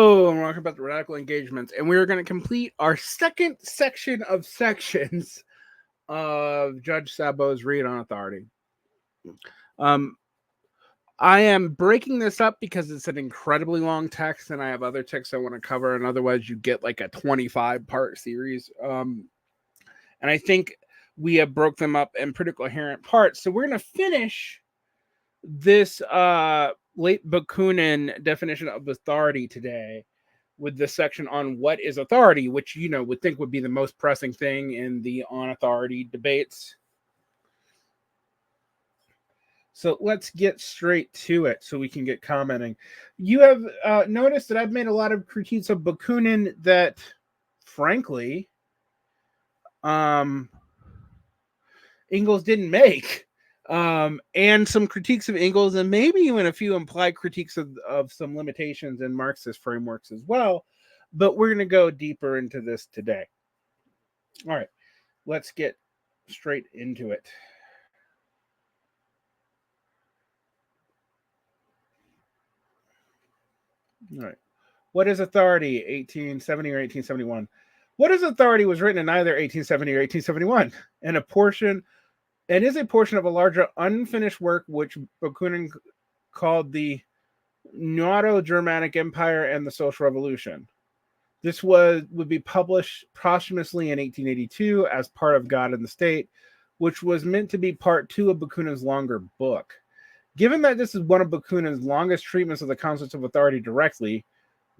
Hello, and welcome back to Radical Engagements. And we're going to complete our second section of sections of Judge Sabo's Read on Authority. I am breaking this up because it's an incredibly long text, and I have other texts I want to cover, and otherwise you get like a 25-part series. And I think we have broke them up in pretty coherent parts. So we're going to finish this late Bakunin definition of authority today with the section on what is authority, which, you know, would think would be the most pressing thing in the on authority debates. So let's get straight to it so we can get commenting. You have noticed that I've made a lot of critiques of Bakunin that, frankly, Engels didn't make. And some critiques of Engels, and maybe even a few implied critiques of some limitations in Marxist frameworks as well. But we're going to go deeper into this today. All right, let's get straight into it. All right. What is authority? 1870 or 1871? What is authority was written in either 1870 or 1871, and is a portion of a larger unfinished work which Bakunin called the Neuro-Germanic Empire and the Social Revolution. This would be published posthumously in 1882 as part of God and the State, which was meant to be part 2 of Bakunin's longer book. Given that this is one of Bakunin's longest treatments of the concepts of authority directly,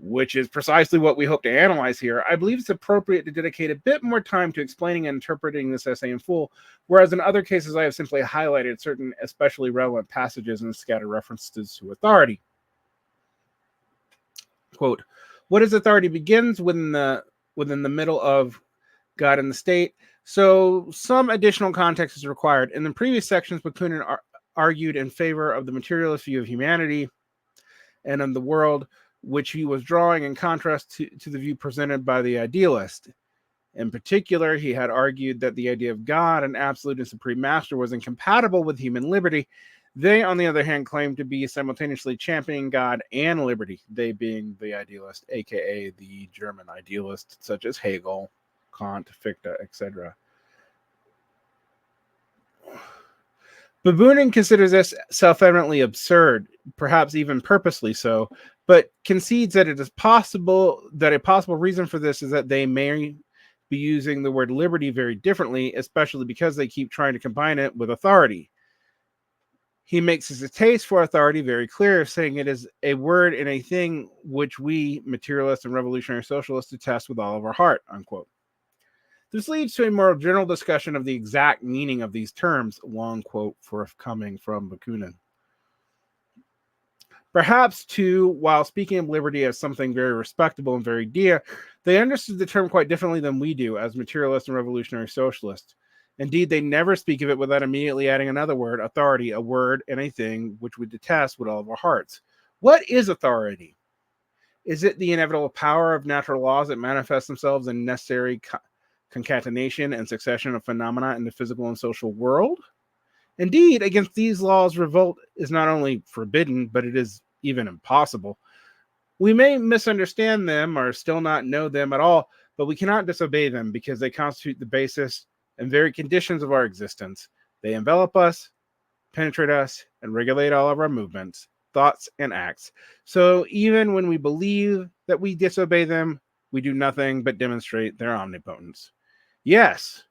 which is precisely what we hope to analyze here, I believe it's appropriate to dedicate a bit more time to explaining and interpreting this essay in full, whereas in other cases I have simply highlighted certain especially relevant passages and scattered references to authority. Quote, what is authority begins within the middle of God and the State, so some additional context is required. In the previous sections, Bakunin argued in favor of the materialist view of humanity and of the world, which he was drawing in contrast to the view presented by the idealist. In particular, he had argued that the idea of God, an absolute and supreme master, was incompatible with human liberty. They, on the other hand, claimed to be simultaneously championing God and liberty, they being the idealist, aka the German idealists such as Hegel, Kant, Fichte, etc. Bakunin considers this self-evidently absurd, perhaps even purposely so, but concedes that it is possible that a possible reason for this is that they may be using the word liberty very differently, especially because they keep trying to combine it with authority. He makes his taste for authority very clear, saying it is a word and a thing which we, materialists and revolutionary socialists, detest with all of our heart, unquote. This leads to a more general discussion of the exact meaning of these terms, long quote forthcoming from Bakunin. Perhaps, too, while speaking of liberty as something very respectable and very dear, they understood the term quite differently than we do as materialists and revolutionary socialists. Indeed, they never speak of it without immediately adding another word, authority, a word and a thing which we detest with all of our hearts. What is authority? Is it the inevitable power of natural laws that manifest themselves in necessary concatenation and succession of phenomena in the physical and social world? Indeed, against these laws, revolt is not only forbidden, but it is even impossible. We may misunderstand them or still not know them at all, but we cannot disobey them because they constitute the basis and very conditions of our existence. They envelop us, penetrate us, and regulate all of our movements, thoughts, and acts. So even when we believe that we disobey them, we do nothing but demonstrate their omnipotence. Yes,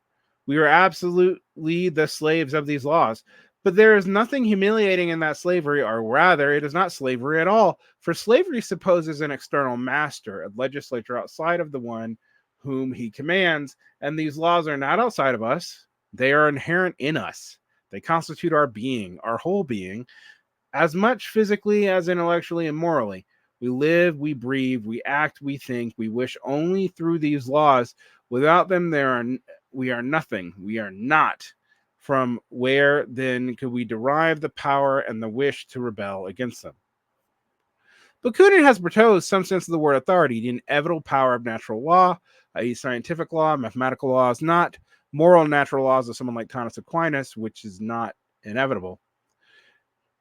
we are absolutely the slaves of these laws, but there is nothing humiliating in that slavery, or rather, it is not slavery at all, for slavery supposes an external master, a legislator outside of the one whom he commands, and these laws are not outside of us. They are inherent in us. They constitute our being, our whole being, as much physically as intellectually and morally. We live, we breathe, we act, we think, we wish only through these laws. Without them, we are nothing. We are not. From where, then, could we derive the power and the wish to rebel against them? Bakunin has proposed some sense of the word authority, the inevitable power of natural law, i.e. scientific law, mathematical laws, not moral natural laws of someone like Thomas Aquinas, which is not inevitable.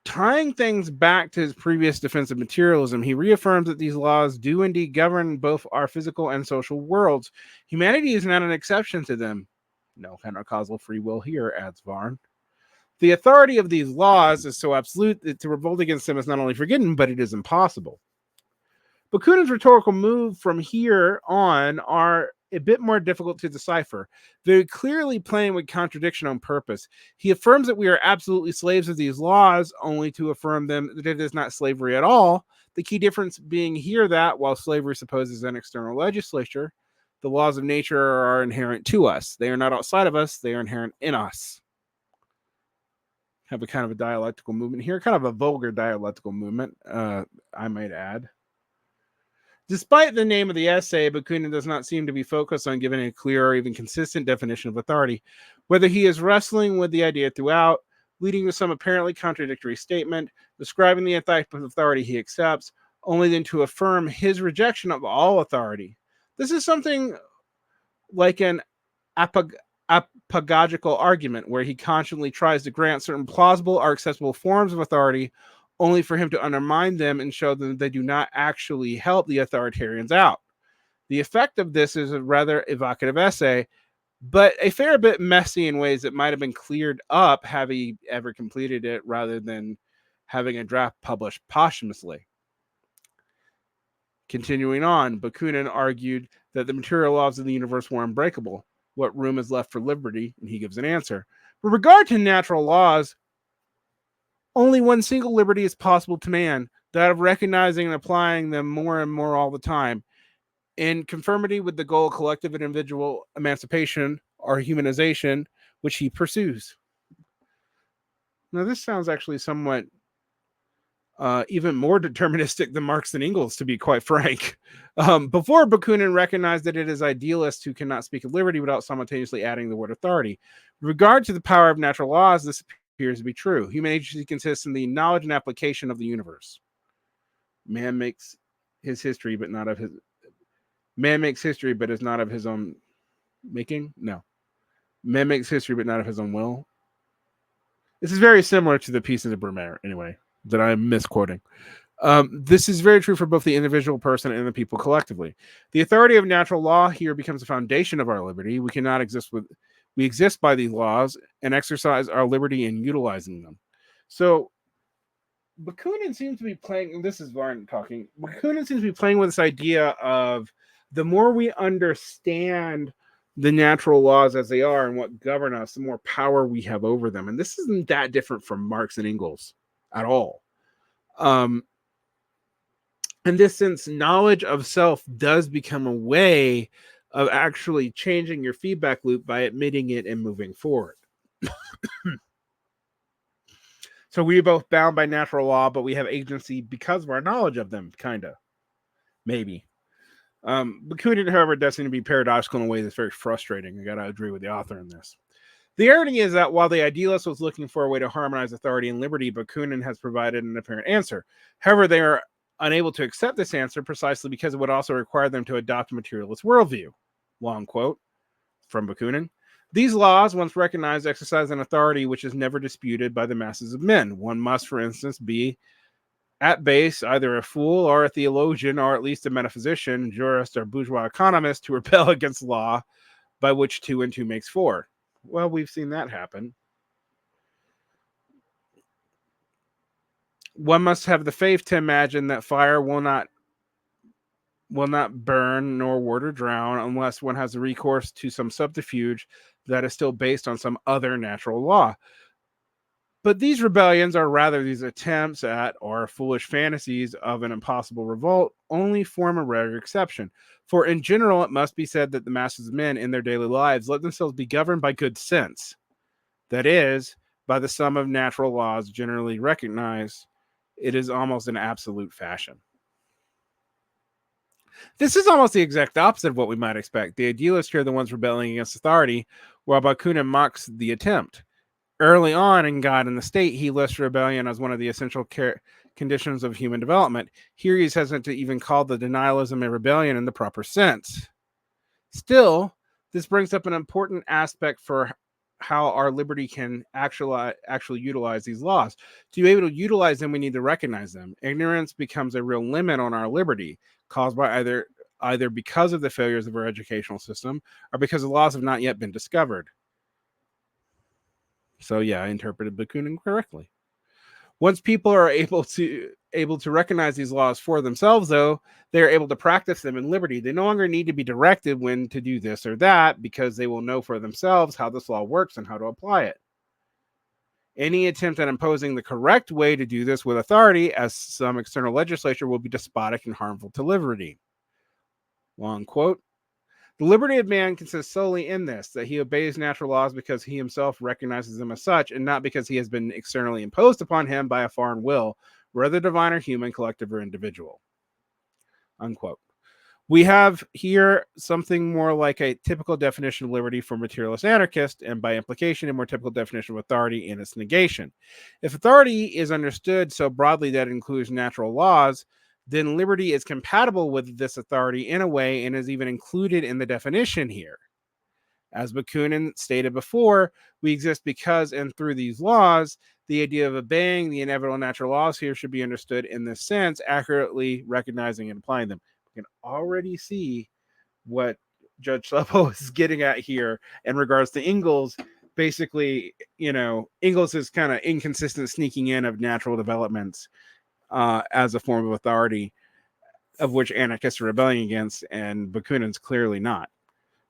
Tying things back to his previous defense of materialism, he reaffirms that these laws do indeed govern both our physical and social worlds. Humanity is not an exception to them. No counter-causal free will here, adds Varn. The authority of these laws is so absolute that to revolt against them is not only forbidden, but it is impossible. Bakunin's rhetorical move from here on are a bit more difficult to decipher, very clearly playing with contradiction on purpose. He affirms that we are absolutely slaves of these laws, only to affirm them that it is not slavery at all. The key difference being here that, while slavery supposes an external legislature, the laws of nature are inherent to us. They are not outside of us, they are inherent in us. Have a kind of a dialectical movement here, kind of a vulgar dialectical movement, I might add. Despite the name of the essay, Bakunin does not seem to be focused on giving a clear or even consistent definition of authority, whether he is wrestling with the idea throughout, leading to some apparently contradictory statement, describing the type of authority he accepts, only then to affirm his rejection of all authority. This is something like an apagogical argument, where he constantly tries to grant certain plausible or acceptable forms of authority, only for him to undermine them and show them that they do not actually help the authoritarians out. The effect of this is a rather evocative essay, but a fair bit messy in ways that might have been cleared up had he ever completed it, rather than having a draft published posthumously. Continuing on, Bakunin argued that the material laws of the universe were unbreakable. What room is left for liberty? And he gives an answer. With regard to natural laws, only one single liberty is possible to man, that of recognizing and applying them more and more all the time, in conformity with the goal of collective and individual emancipation or humanization, which he pursues. Now, this sounds actually somewhat even more deterministic than Marx and Engels, to be quite frank. Before, Bakunin recognized that it is idealists who cannot speak of liberty without simultaneously adding the word authority. With regard to the power of natural laws, this appears to be true. Human agency consists in the knowledge and application of the universe. Man makes history, but is not of his own making. No, man makes history, but not of his own will. This is very similar to the pieces of Brumaire, anyway, that I'm misquoting. This is very true for both the individual person and the people collectively. The authority of natural law here becomes the foundation of our liberty. We exist by these laws and exercise our liberty in utilizing them. So Bakunin seems to be playing, and this is Varn talking, Bakunin seems to be playing with this idea of the more we understand the natural laws as they are and what govern us, the more power we have over them. And this isn't that different from Marx and Engels at all. In this sense, knowledge of self does become a way of actually changing your feedback loop by admitting it and moving forward. So we're both bound by natural law, but we have agency because of our knowledge of them, kind of. Maybe. Bakunin, however, does seem to be paradoxical in a way that's very frustrating. I got to agree with the author in this. The irony is that while the idealist was looking for a way to harmonize authority and liberty, Bakunin has provided an apparent answer. However, they are unable to accept this answer precisely because it would also require them to adopt a materialist worldview. Long quote from Bakunin. These laws, once recognized, exercise an authority which is never disputed by the masses of men. One must, for instance, be at base either a fool or a theologian or at least a metaphysician, jurist, or bourgeois economist to rebel against law by which 2 and 2 makes 4. Well, we've seen that happen. One must have the faith to imagine that fire will not burn nor water drown unless one has a recourse to some subterfuge that is still based on some other natural law. But these rebellions, are rather these attempts at or foolish fantasies of an impossible revolt, only form a rare exception. For in general, it must be said that the masses of men in their daily lives let themselves be governed by good sense. That is, by the sum of natural laws generally recognized. It is almost an absolute fashion. This is almost the exact opposite of what we might expect. The idealists here are the ones rebelling against authority, while Bakunin mocks the attempt. Early on in God and the State, he lists rebellion as one of the essential conditions of human development. Here he's hesitant to even call the denialism a rebellion in the proper sense. Still, this brings up an important aspect for how our liberty can actually utilize these laws. To be able to utilize them, we need to recognize them. Ignorance becomes a real limit on our liberty, caused by either because of the failures of our educational system or because the laws have not yet been discovered. So yeah, I interpreted Bakunin correctly. Once people are able to recognize these laws for themselves, though, they are able to practice them in liberty. They no longer need to be directed when to do this or that, because they will know for themselves how this law works and how to apply it. Any attempt at imposing the correct way to do this with authority, as some external legislature, will be despotic and harmful to liberty. Long quote. The liberty of man consists solely in this, that he obeys natural laws because he himself recognizes them as such, and not because he has been externally imposed upon him by a foreign will, whether divine or human, collective or individual. Unquote. We have here something more like a typical definition of liberty for materialist anarchist, and by implication, a more typical definition of authority in its negation. If authority is understood so broadly that it includes natural laws, then liberty is compatible with this authority in a way and is even included in the definition here. As Bakunin stated before, we exist because and through these laws. The idea of obeying the inevitable natural laws here should be understood in this sense, accurately recognizing and applying them. We can already see what JudgeSabo is getting at here in regards to Engels. Basically, Engels is kind of inconsistent sneaking in of natural developments as a form of authority, of which anarchists are rebelling against, and Bakunin's clearly not.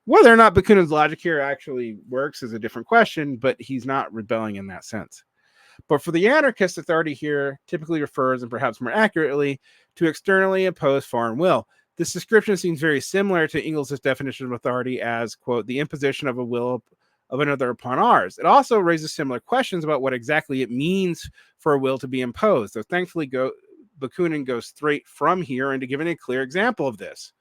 Whether or not Bakunin's logic here actually works is a different question, but he's not rebelling in that sense. But for the anarchist, authority here typically refers, and perhaps more accurately, to externally imposed foreign will. This description seems very similar to Engels' definition of authority as, quote, the imposition of a will of another upon ours. It also raises similar questions about what exactly it means for a will to be imposed. So thankfully, Bakunin goes straight from here into giving a clear example of this.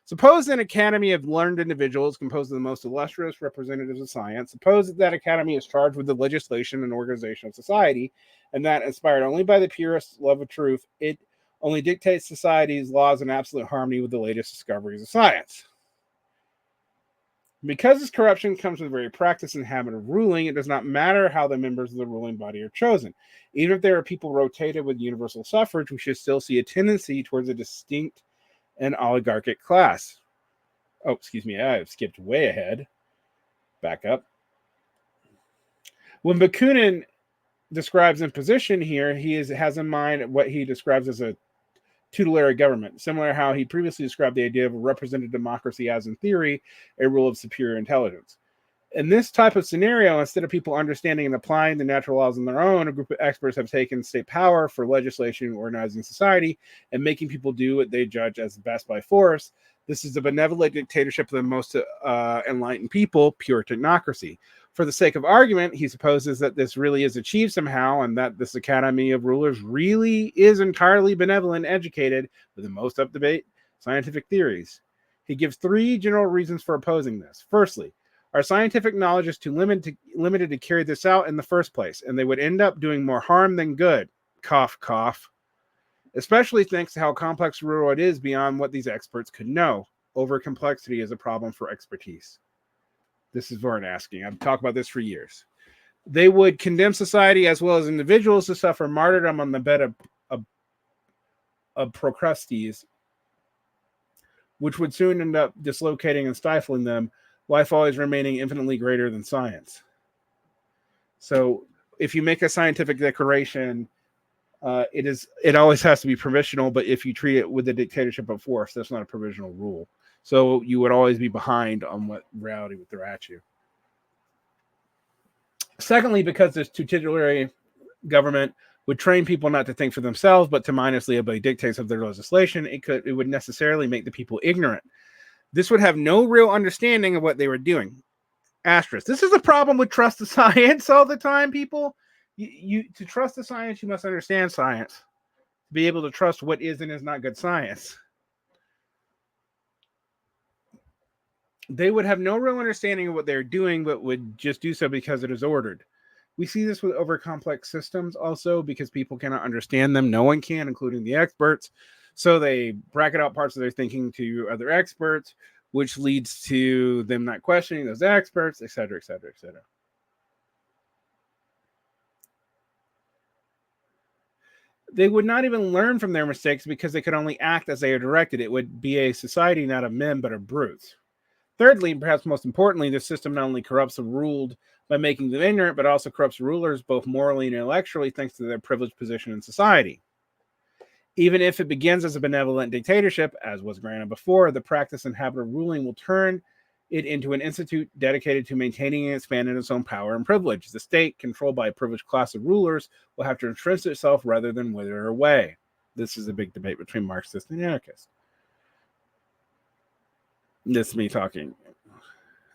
Suppose an academy of learned individuals composed of the most illustrious representatives of science. Suppose that academy is charged with the legislation and organization of society, and that, inspired only by the purest love of truth, it only dictates society's laws in absolute harmony with the latest discoveries of science. Because this corruption comes with the very practice and habit of ruling, it does not matter how the members of the ruling body are chosen. Even if there are people rotated with universal suffrage, we should still see a tendency towards a distinct and oligarchic class. Oh, excuse me, I've skipped way ahead. Back up. When Bakunin describes imposition here, he has in mind what he describes as a tutelary government, similar to how he previously described the idea of a representative democracy as, in theory, a rule of superior intelligence. In this type of scenario, instead of people understanding and applying the natural laws on their own, a group of experts have taken state power for legislation, organizing society, and making people do what they judge as best by force. This is the benevolent dictatorship of the most enlightened people, pure technocracy. For the sake of argument, he supposes that this really is achieved somehow, and that this academy of rulers really is entirely benevolent and educated with the most up-to-date scientific theories. He gives three general reasons for opposing this. Firstly, our scientific knowledge is too limited to carry this out in the first place, and they would end up doing more harm than good. Cough, cough. Especially thanks to how complex the world is beyond what these experts could know. Over-complexity is a problem for expertise. This is Vern asking. I've talked about this for years. They would condemn society as well as individuals to suffer martyrdom on the bed of Procrustes, which would soon end up dislocating and stifling them, life always remaining infinitely greater than science. So if you make a scientific declaration, it always has to be provisional, but if you treat it with the dictatorship of force, that's not a provisional rule. So you would always be behind on what reality would throw at you. Secondly, because this tutelary government would train people not to think for themselves, but to mindlessly obey dictates of their legislation, it would necessarily make the people ignorant. This would have no real understanding of what they were doing. Asterisk. This is a problem with trust the science all the time, people. To trust the science, you must understand science. To be able to trust what is and is not good science. They would have no real understanding of what they're doing, but would just do so because it is ordered. We see this with overcomplex systems also, because people cannot understand them. No one can, including the experts. So they bracket out parts of their thinking to other experts, which leads to them not questioning those experts, et cetera, et cetera, et cetera. They would not even learn from their mistakes because they could only act as they are directed. It would be a society not of men but of brutes. Thirdly, and perhaps most importantly, the system not only corrupts the ruled by making them ignorant, but also corrupts rulers both morally and intellectually thanks to their privileged position in society. Even if it begins as a benevolent dictatorship, as was granted before, the practice and habit of ruling will turn it into an institute dedicated to maintaining and expanding its own power and privilege. The state, controlled by a privileged class of rulers, will have to entrench itself rather than wither away. This is a big debate between Marxists and anarchists. This is me talking.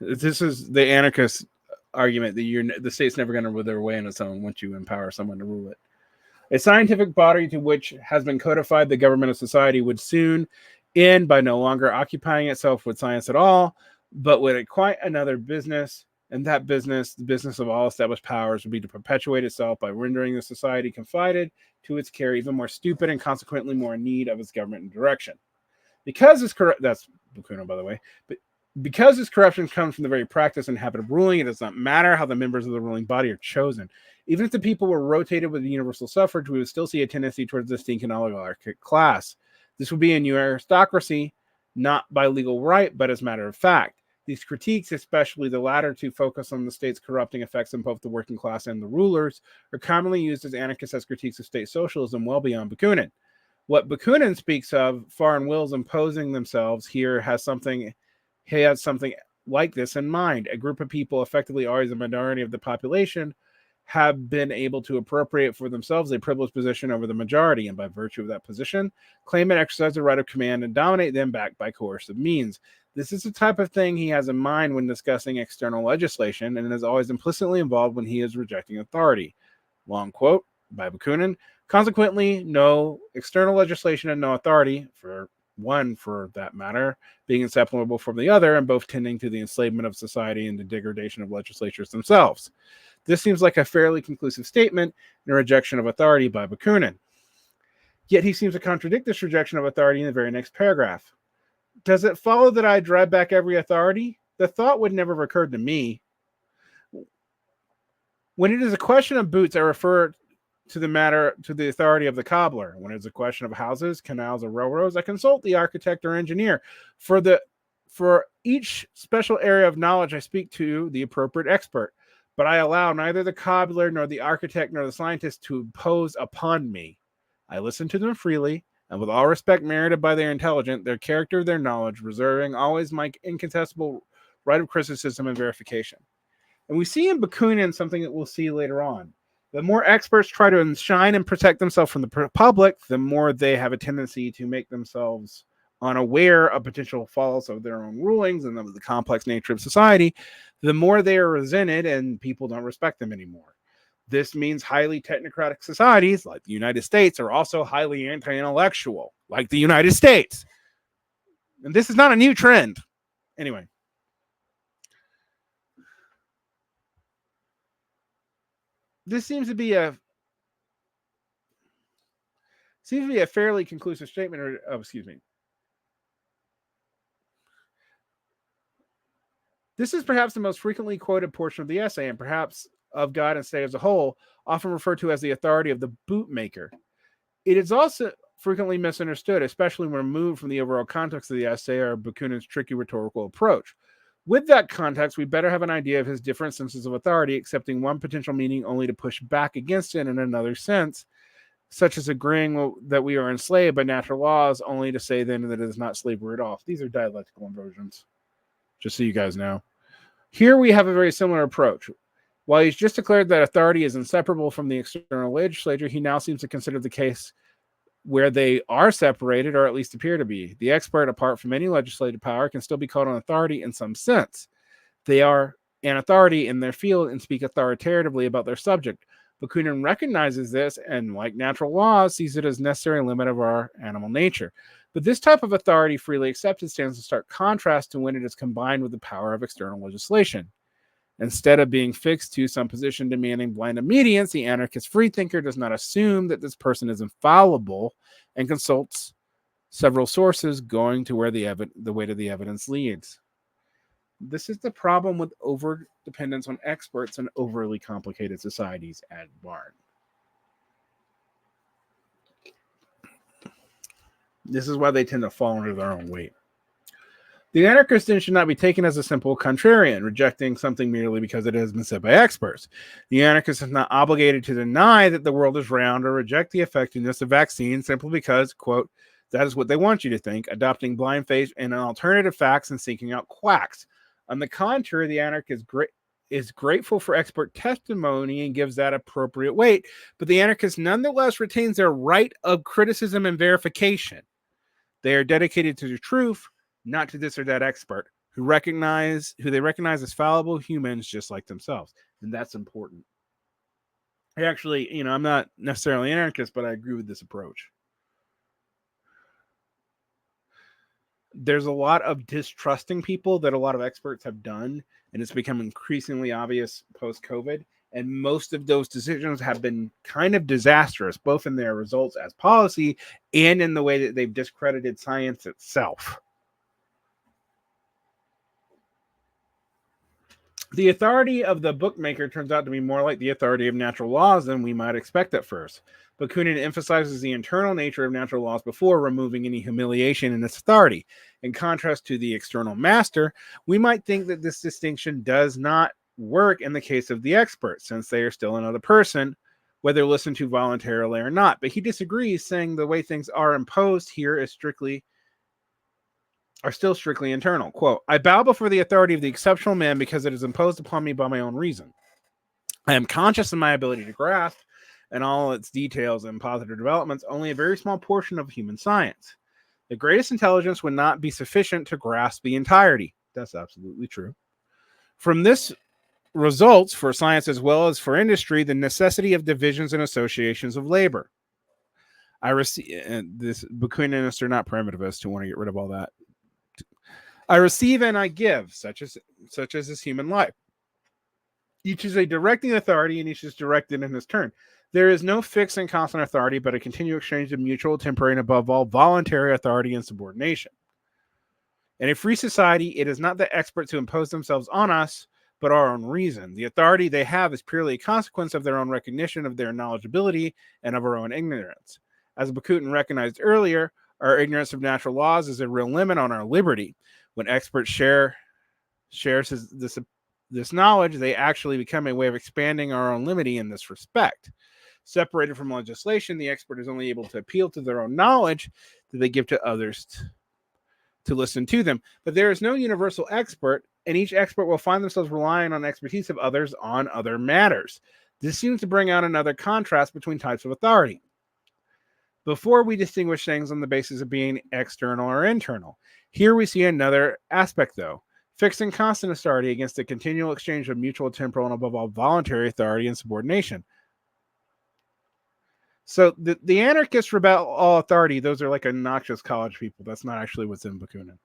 This is the anarchist argument that the state's never going to wither away on its own once you empower someone to rule it. A scientific body to which has been codified the government of society would soon end by no longer occupying itself with science at all, but with quite another business. And that business, the business of all established powers, would be to perpetuate itself by rendering the society confided to its care even more stupid and consequently more in need of its government and direction. Because it's corrupt, that's Bakunin, by the way, but because this corruption comes from the very practice and habit of ruling, it does not matter how the members of the ruling body are chosen. Even if the people were rotated with universal suffrage, we would still see a tendency towards the stinking oligarchic class. This would be a new aristocracy, not by legal right, but as a matter of fact. These critiques, especially the latter two, focus on the state's corrupting effects on both the working class and the rulers, are commonly used as anarchists as critiques of state socialism well beyond Bakunin. What Bakunin speaks of, foreign wills imposing themselves here, he has something like this in mind. A group of people, effectively always a minority of the population, have been able to appropriate for themselves a privileged position over the majority, and by virtue of that position, claim and exercise the right of command and dominate them backed by coercive means. This is the type of thing he has in mind when discussing external legislation, and is always implicitly involved when he is rejecting authority. Long quote by Bakunin. Consequently, no external legislation and no authority, for one for that matter, being inseparable from the other, and both tending to the enslavement of society and the degradation of legislatures themselves. This seems like a fairly conclusive statement and a rejection of authority by Bakunin. Yet he seems to contradict this rejection of authority in the very next paragraph. Does it follow that I drive back every authority? The thought would never have occurred to me. When it is a question of boots, I refer to the authority of the cobbler. When it's a question of houses, canals, or railroads, I consult the architect or engineer. For each special area of knowledge, I speak to the appropriate expert. But I allow neither the cobbler nor the architect nor the scientist to impose upon me. I listen to them freely, and with all respect merited by their intelligence, their character, their knowledge, reserving always my incontestable right of criticism and verification. And we see in Bakunin something that we'll see later on. The more experts try to enshrine and protect themselves from the public, the more they have a tendency to make themselves unaware of potential faults of their own rulings and of the complex nature of society, the more they are resented and people don't respect them anymore. This means highly technocratic societies like the United States are also highly anti-intellectual, like the United States. And this is not a new trend. Anyway. This seems to be a fairly conclusive statement. This is perhaps the most frequently quoted portion of the essay, and perhaps of God and State as a whole, often referred to as the authority of the bootmaker. It is also frequently misunderstood, especially when removed from the overall context of the essay or Bakunin's tricky rhetorical approach. With that context, we better have an idea of his different senses of authority, accepting one potential meaning only to push back against it in another sense, such as agreeing that we are enslaved by natural laws, only to say then that it is not slavery at all. These are dialectical inversions, just so you guys know. Here we have a very similar approach. While he's just declared that authority is inseparable from the external legislature, he now seems to consider the case where they are separated, or at least appear to be. The expert, apart from any legislative power, can still be called an authority in some sense. They are an authority in their field and speak authoritatively about their subject. Bakunin recognizes this and, like natural laws, sees it as a necessary limit of our animal nature. But this type of authority, freely accepted, stands in stark contrast to when it is combined with the power of external legislation. Instead of being fixed to some position demanding blind obedience, the anarchist freethinker does not assume that this person is infallible and consults several sources, going to where the weight of the evidence leads. This is the problem with over-dependence on experts in overly complicated societies, at Barn. This is why they tend to fall under their own weight. The anarchist then should not be taken as a simple contrarian, rejecting something merely because it has been said by experts. The anarchist is not obligated to deny that the world is round or reject the effectiveness of vaccines simply because, quote, that is what they want you to think, adopting blind faith and alternative facts and seeking out quacks. On the contrary, the anarchist is grateful for expert testimony and gives that appropriate weight, but the anarchist nonetheless retains their right of criticism and verification. They are dedicated to the truth, not to this or that expert, who they recognize as fallible humans just like themselves. And that's important. Actually, I'm not necessarily an anarchist, but I agree with this approach. There's a lot of distrusting people that a lot of experts have done, and it's become increasingly obvious post-COVID. And most of those decisions have been kind of disastrous, both in their results as policy and in the way that they've discredited science itself. The authority of the bookmaker turns out to be more like the authority of natural laws than we might expect at first. Bakunin emphasizes the internal nature of natural laws before removing any humiliation in its authority. In contrast to the external master, we might think that this distinction does not work in the case of the expert, since they are still another person, whether listened to voluntarily or not. But he disagrees, saying the way things are imposed here is still strictly internal. Quote, I bow before the authority of the exceptional man because it is imposed upon me by my own reason. I am conscious of my ability to grasp, and all its details and positive developments, only a very small portion of human science. The greatest intelligence would not be sufficient to grasp the entirety. That's absolutely true. From this results for science as well as for industry the necessity of divisions and associations of labor. I receive this Bakuninists are not primitivists who want to get rid of all that. I receive and I give, such as is human life. Each is a directing authority, and each is directed in his turn. There is no fixed and constant authority, but a continual exchange of mutual, temporary, and above all, voluntary authority and subordination. In a free society, it is not the experts who impose themselves on us, but our own reason. The authority they have is purely a consequence of their own recognition of their knowledgeability and of our own ignorance. As Bakunin recognized earlier, our ignorance of natural laws is a real limit on our liberty. When experts shares this knowledge, they actually become a way of expanding our own liberty in this respect. Separated from legislation, the expert is only able to appeal to their own knowledge that they give to others to listen to them. But there is no universal expert, and each expert will find themselves relying on expertise of others on other matters. This seems to bring out another contrast between types of authority. Before, we distinguish things on the basis of being external or internal. Here we see another aspect, though. Fixed and constant authority against the continual exchange of mutual, temporal, and above all, voluntary authority and subordination. So the anarchists rebel all authority. Those are like obnoxious college people. That's not actually what's in Bakunin.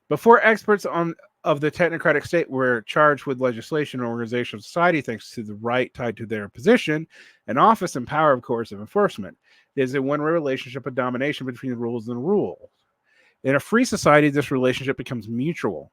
Before, experts of the technocratic state were charged with legislation and organization of society thanks to the right tied to their position and office and power of coercive enforcement. It is a one-way relationship of domination between the rules and rules. In a free society, this relationship becomes mutual.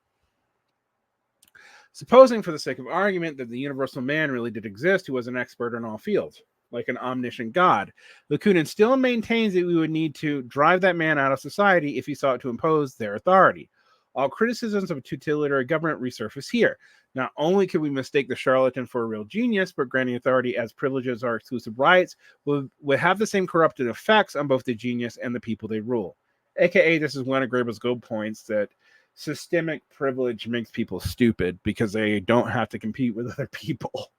Supposing, for the sake of argument, that the universal man really did exist, who was an expert in all fields, like an omniscient God, Bakunin still maintains that we would need to drive that man out of society if he sought to impose their authority. All criticisms of tutelary government resurface here. Not only could we mistake the charlatan for a real genius, but granting authority as privileges or exclusive rights would have the same corrupted effects on both the genius and the people they rule. AKA, this is one of Graeber's gold points, that systemic privilege makes people stupid because they don't have to compete with other people.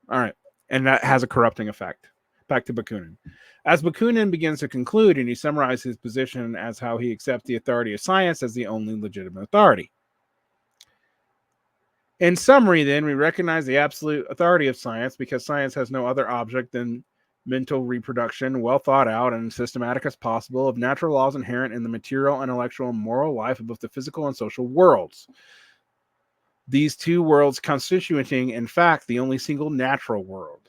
All right. And that has a corrupting effect. Back to Bakunin. As Bakunin begins to conclude, and he summarizes his position as how he accepts the authority of science as the only legitimate authority. In summary, then, we recognize the absolute authority of science because science has no other object than mental reproduction, well thought out and systematic as possible, of natural laws inherent in the material, intellectual, and moral life of both the physical and social worlds. These two worlds constituting, in fact, the only single natural world.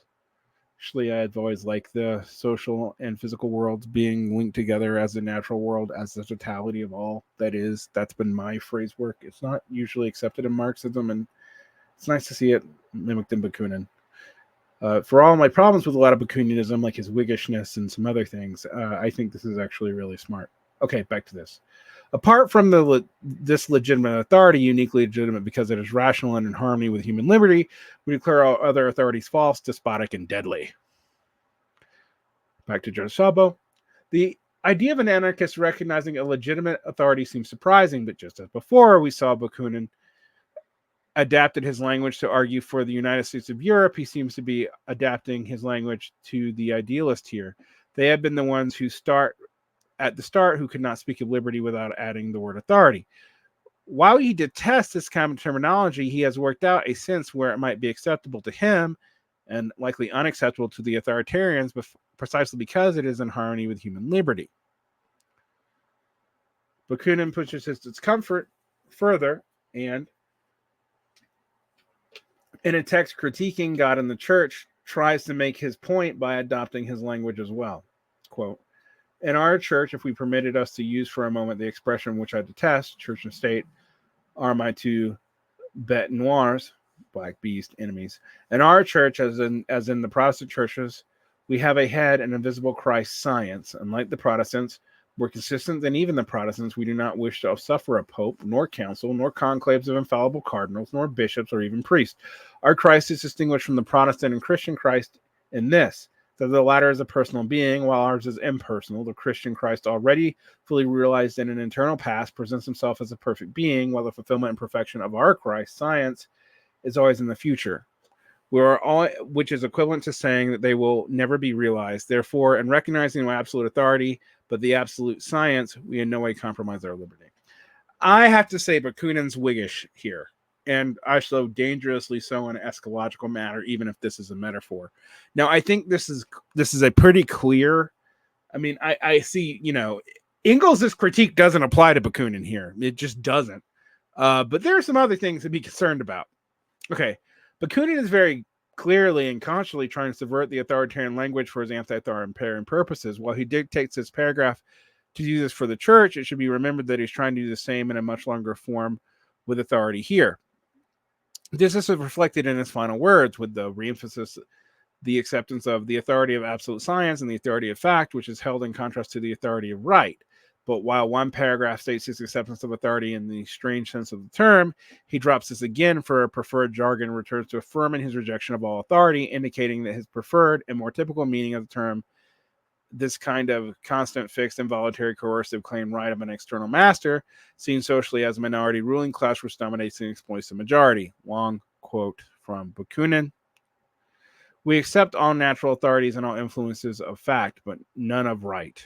Actually, I've always liked the social and physical worlds being linked together as the natural world, as the totality of all that is. That's been my phrase work. It's not usually accepted in Marxism, and it's nice to see it mimicked in Bakunin. For all my problems with a lot of Bakuninism, like his Whiggishness and some other things, I think this is actually really smart. Okay, back to this. Apart from this legitimate authority, uniquely legitimate because it is rational and in harmony with human liberty, we declare all other authorities false, despotic, and deadly. Back to JudgeSabo. The idea of an anarchist recognizing a legitimate authority seems surprising, but just as before, we saw Bakunin adapted his language to argue for the United States of Europe. He seems to be adapting his language to the idealist here. They have been the ones who at the start who could not speak of liberty without adding the word authority. While he detests this kind of terminology, he has worked out a sense where it might be acceptable to him and likely unacceptable to the authoritarians, precisely because it is in harmony with human liberty. Bakunin pushes his discomfort further and, in a text critiquing God and the church, tries to make his point by adopting his language as well. Quote, in our church, if we permitted us to use for a moment the expression which I detest, church and state are my two bêtes noires, black beast enemies. In our church, as in the Protestant churches, we have a head and a visible Christ science. Unlike the Protestants, we're consistent than even the Protestants. We do not wish to suffer a pope, nor council, nor conclaves of infallible cardinals, nor bishops, or even priests. Our Christ is distinguished from the Protestant and Christian Christ in this, that the latter is a personal being, while ours is impersonal. The Christian Christ, already fully realized in an eternal past, presents himself as a perfect being, while the fulfillment and perfection of our Christ science is always in the future. We are all, which is equivalent to saying that they will never be realized. Therefore, in recognizing no absolute authority, but the absolute science, we in no way compromise our liberty. I have to say Bakunin's Whiggish here, and also dangerously so in eschatological matter, even if this is a metaphor. Now, I think this is a pretty clear. I mean, I see, Engels' critique doesn't apply to Bakunin here. It just doesn't. But there are some other things to be concerned about. Okay, Bakunin is very clearly and consciously trying to subvert the authoritarian language for his anti-authoritarian purposes. While he dictates this paragraph to do this for the church, it should be remembered that he's trying to do the same in a much longer form with authority here. This is reflected in his final words with the reemphasis, the acceptance of the authority of absolute science and the authority of fact, which is held in contrast to the authority of right. But while one paragraph states his acceptance of authority in the strange sense of the term, he drops this again for a preferred jargon and returns to affirming his rejection of all authority, indicating that his preferred and more typical meaning of the term, this kind of constant, fixed, involuntary, coercive claim right of an external master, seen socially as a minority ruling class which dominates and exploits the majority. Long quote from Bakunin. We accept all natural authorities and all influences of fact, but none of right.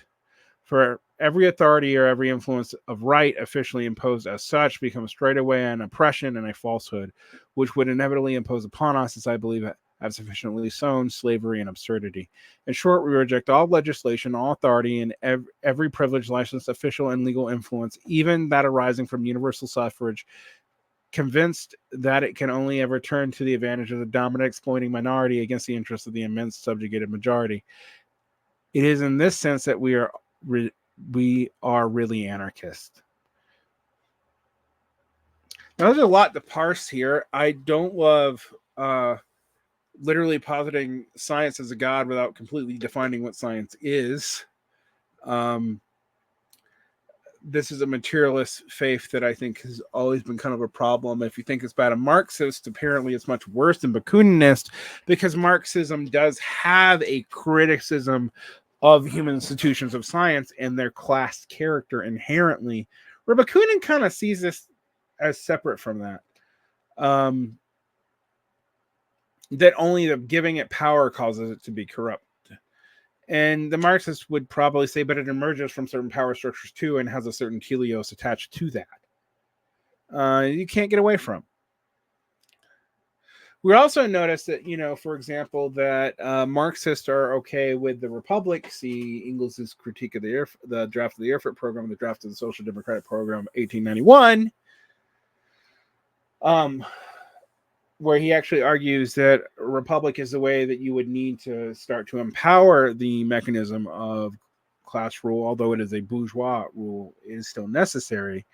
For every authority or every influence of right officially imposed as such becomes straightaway an oppression and a falsehood, which would inevitably impose upon us, as I believe have sufficiently sown, slavery and absurdity. In short, we reject all legislation, all authority, and every privileged, licensed, official, and legal influence, even that arising from universal suffrage, convinced that it can only ever turn to the advantage of the dominant exploiting minority against the interests of the immense subjugated majority. It is in this sense that we are really anarchist. Now, there's a lot to parse here. I don't love literally positing science as a god without completely defining what science is. This is a materialist faith that I think has always been kind of a problem. If you think it's bad a Marxist, apparently it's much worse than Bakuninist, because Marxism does have a criticism of human institutions of science and their class character inherently, where Bakunin kind of sees this as separate from that. That only the giving it power causes it to be corrupt. And the Marxists would probably say, but it emerges from certain power structures too and has a certain teleos attached to that. You can't get away from. We also notice that, for example, that Marxists are okay with the Republic. See Engels' critique of the draft of the Erfurt program, the draft of the Social Democratic program, 1891. Where he actually argues that a republic is the way that you would need to start to empower the mechanism of class rule, although it is a bourgeois rule, is still necessary.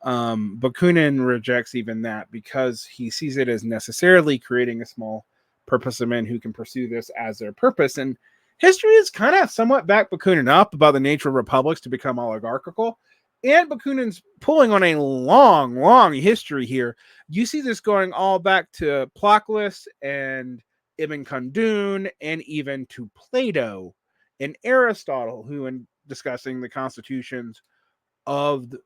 Bakunin rejects even that because he sees it as necessarily creating a small purpose of men who can pursue this as their purpose. And history is kind of somewhat back Bakunin up about the nature of republics to become oligarchical. And Bakunin's pulling on a long, long history here. You see this going all back to Proclus and Ibn Khaldun and even to Plato and Aristotle, who in discussing the constitutions of the,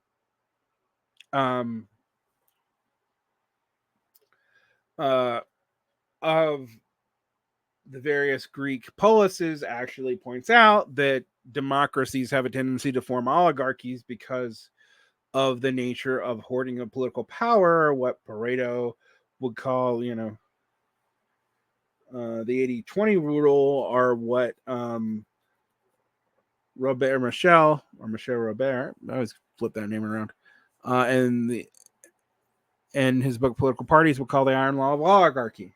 of the various Greek polises actually points out that democracies have a tendency to form oligarchies because of the nature of hoarding of political power, what Pareto would call, the 80-20 rule, or what Michel Robert, I always flip that name around, and his book Political Parties would call the iron law of oligarchy.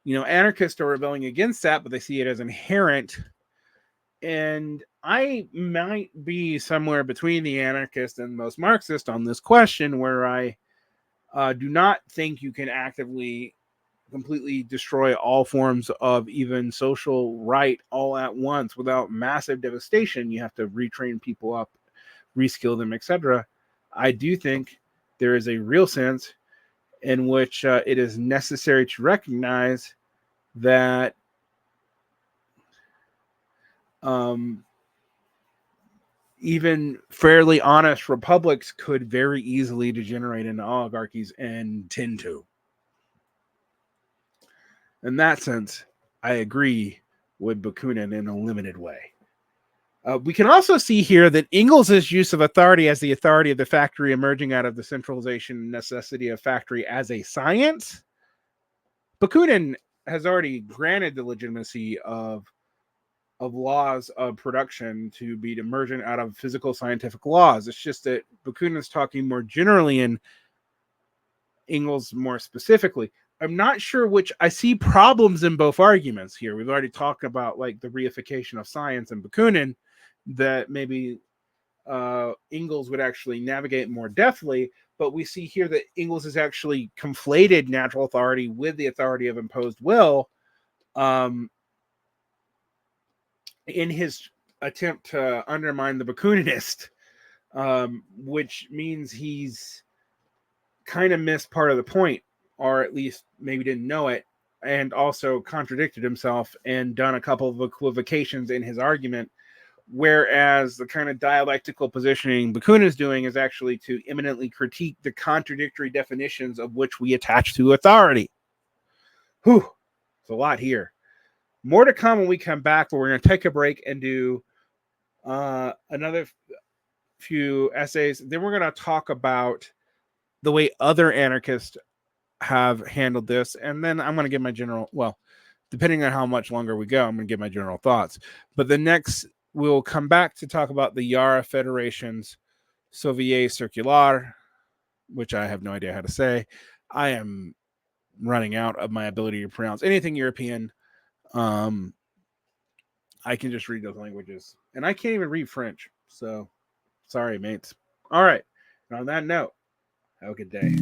Anarchists are rebelling against that, but they see it as inherent. And I might be somewhere between the anarchist and most Marxist on this question, where I do not think you can actively completely destroy all forms of even social right all at once without massive devastation. You have to retrain people up, reskill them, etc. I do think there is a real sense in which it is necessary to recognize that even fairly honest republics could very easily degenerate into oligarchies and tend to. In that sense, I agree with Bakunin in a limited way. We can also see here that Engels' use of authority as the authority of the factory emerging out of the centralization necessity of factory as a science. Bakunin has already granted the legitimacy of laws of production to be emergent out of physical scientific laws. It's just that Bakunin is talking more generally and Engels more specifically. I'm not sure which. I see problems in both arguments here. We've already talked about like the reification of science and Bakunin, that maybe Engels would actually navigate more deftly, but we see here that Engels has actually conflated natural authority with the authority of imposed will in his attempt to undermine the Bakuninist, which means he's kind of missed part of the point, or at least maybe didn't know it, and also contradicted himself and done a couple of equivocations in his argument. Whereas the kind of dialectical positioning Bakunin is doing is actually to imminently critique the contradictory definitions of which we attach to authority. Whew, it's a lot here. More to come when we come back, but we're going to take a break and do another few essays. Then we're going to talk about the way other anarchists have handled this. And then I'm going to give my general, well, depending on how much longer we go, I'm going to give my general thoughts. But the next, we'll come back to talk about the Yara Federation's Soviet Circular, which I have no idea how to say. I am running out of my ability to pronounce anything European. I can just read those languages. And I can't even read French. So, sorry, mates. All right. And on that note, have a good day.